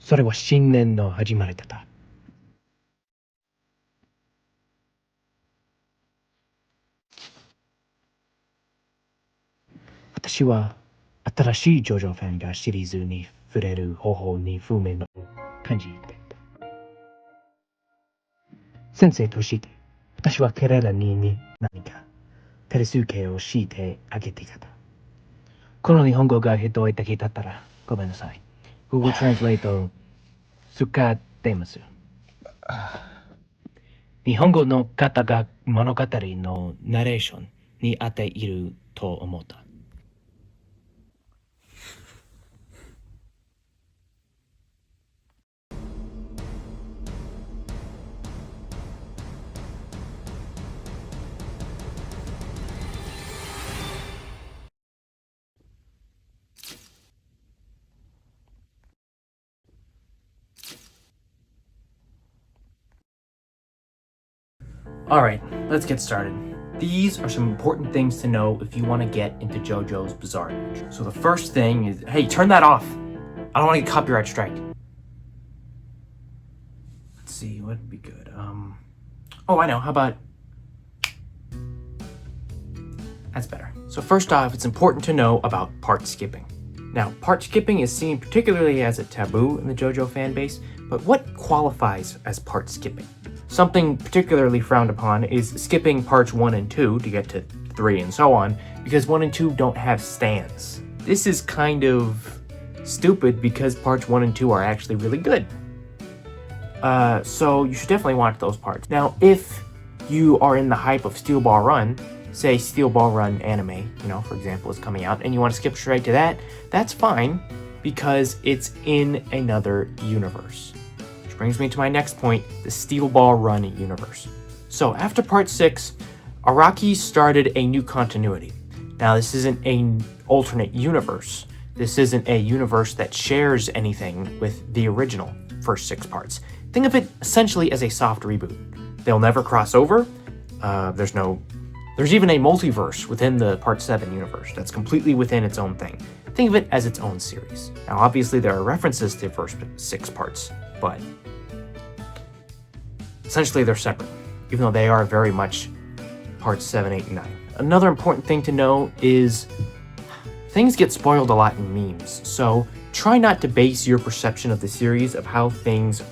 それは新年の始まりだった。私は新しいジョジョファンがシリーズに触れる方法に不明の感じていた。先生として、私は彼らに何か手助けをしてあげていた。この日本語がひどいだけだったらごめんなさい。Google Translate 使ってます。日本語の方が物語のナレーションに合っていると思った。Alright, let's get started. These are some important things to know if you want to get into JoJo's Bizarre Adventure. So the first thing is, hey, turn that off! I don't want to get copyright strike. Let's see, what would be good? Oh, I know, how about... That's better. So first off, it's important to know about part skipping. Now, part skipping is seen particularly as a taboo in the JoJo fan base, but what qualifies as part skipping? Something particularly frowned upon is skipping parts 1 and 2 to get to 3 and so on, because 1 and 2 don't have stands. This is kind of stupid because parts 1 and 2 are actually really good. So you should definitely watch those parts. Now, if you are in the hype of Steel Ball Run, say Steel Ball Run anime, for example, is coming out, and you want to skip straight to that, that's fine, because it's in another universe. Which brings me to my next point, the Steel Ball Run universe. So after part 6, Araki started a new continuity. Now this isn't an alternate universe. This isn't a universe that shares anything with the original first 6 parts. Think of it essentially as a soft reboot. They'll never cross over. There's even a multiverse within the Part 7 universe that's completely within its own thing. Think of it as its own series. Now, obviously, there are references to the first 6 parts, but essentially they're separate, even though they are very much Parts 7, 8, and 9. Another important thing to know is things get spoiled a lot in memes, so try not to base your perception of the series of how things are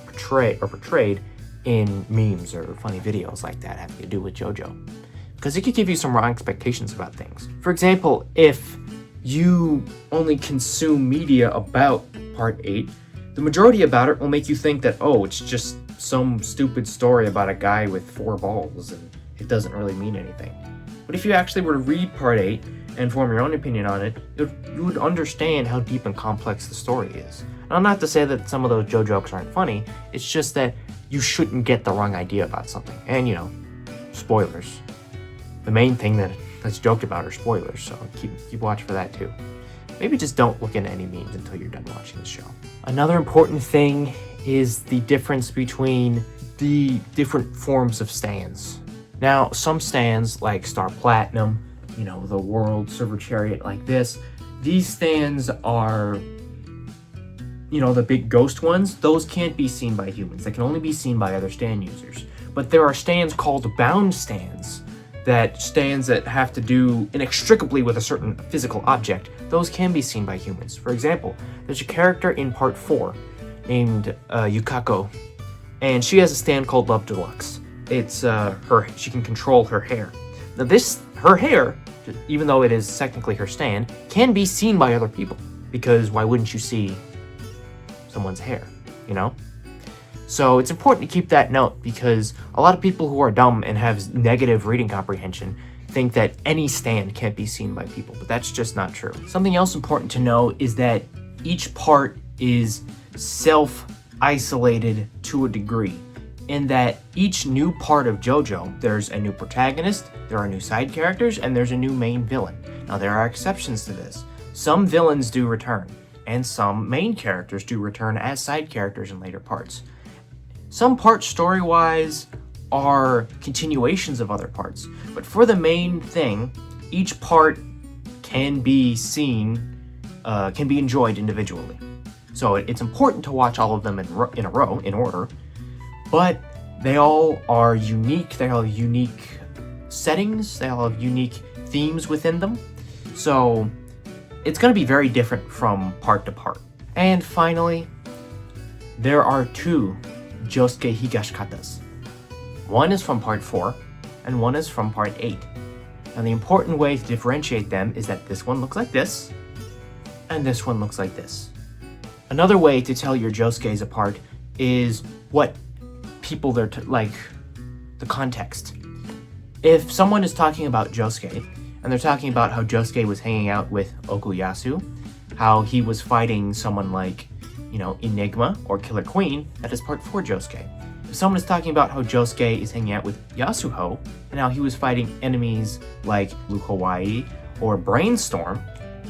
portrayed in memes or funny videos like that having to do with JoJo. Because it could give you some wrong expectations about things. For example, if you only consume media about Part 8, the majority about it will make you think that, oh, it's just some stupid story about a guy with 4 balls and it doesn't really mean anything. But if you actually were to read Part 8 and form your own opinion on it, you would understand how deep and complex the story is. Now, not to say that some of those JoJo jokes aren't funny, it's just that you shouldn't get the wrong idea about something. And, spoilers. The main thing that's joked about are spoilers, so keep watch for that too. Maybe just don't look into any memes until you're done watching the show. Another important thing is the difference between the different forms of stands. Now, some stands like Star Platinum, the World Server Chariot like this, these stands are, the big ghost ones, those can't be seen by humans. They can only be seen by other stand users. But there are stands called bound stands, that have to do inextricably with a certain physical object, those can be seen by humans. For example, there's a character in Part 4 named Yukako, and she has a stand called Love Deluxe. It's she can control her hair. Now her hair, even though it is technically her stand, can be seen by other people, because why wouldn't you see someone's hair, So it's important to keep that note, because a lot of people who are dumb and have negative reading comprehension think that any stand can't be seen by people, but that's just not true. Something else important to know is that each part is self-isolated to a degree, in that each new part of JoJo, there's a new protagonist, there are new side characters, and there's a new main villain. Now, there are exceptions to this. Some villains do return, and some main characters do return as side characters in later parts. Some parts story-wise are continuations of other parts, but for the main thing, each part can be seen, can be enjoyed individually. So it's important to watch all of them in a row, in order, but they all are unique. They all have unique settings. They all have unique themes within them. So it's going to be very different from part to part. And finally, there are 2 Josuke Higashikatas. One is from part 4, and one is from part 8. And the important way to differentiate them is that this one looks like this, and this one looks like this. Another way to tell your Josuke's apart is what people they're like, the context. If someone is talking about Josuke, and they're talking about how Josuke was hanging out with Okuyasu, how he was fighting someone like, Enigma or Killer Queen, that is part 4 Josuke. If someone is talking about how Josuke is hanging out with Yasuho, and how he was fighting enemies like Blue Hawaii or Brainstorm,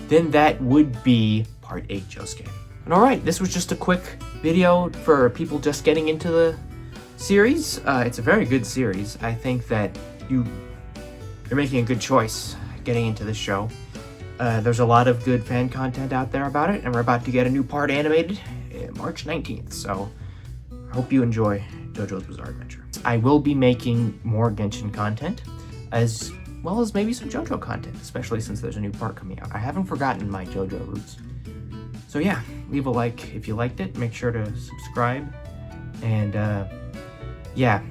then that would be part 8 Josuke. And alright, this was just a quick video for people just getting into the series. It's a very good series. I think that you're making a good choice getting into this show. There's a lot of good fan content out there about it, and we're about to get a new part animated March 19th, so I hope you enjoy JoJo's Bizarre Adventure. I will be making more Genshin content, as well as maybe some JoJo content, especially since there's a new part coming out. I haven't forgotten my JoJo roots. So yeah, leave a like if you liked it, make sure to subscribe, and yeah,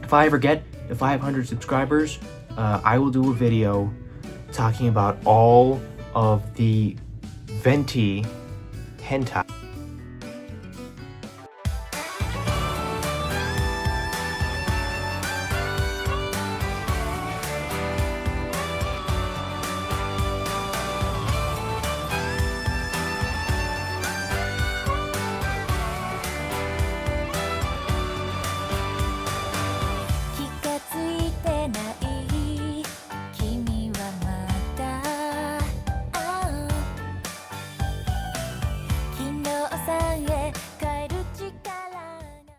if I ever get to 500 subscribers, I will do a video talking about all of the venti hentai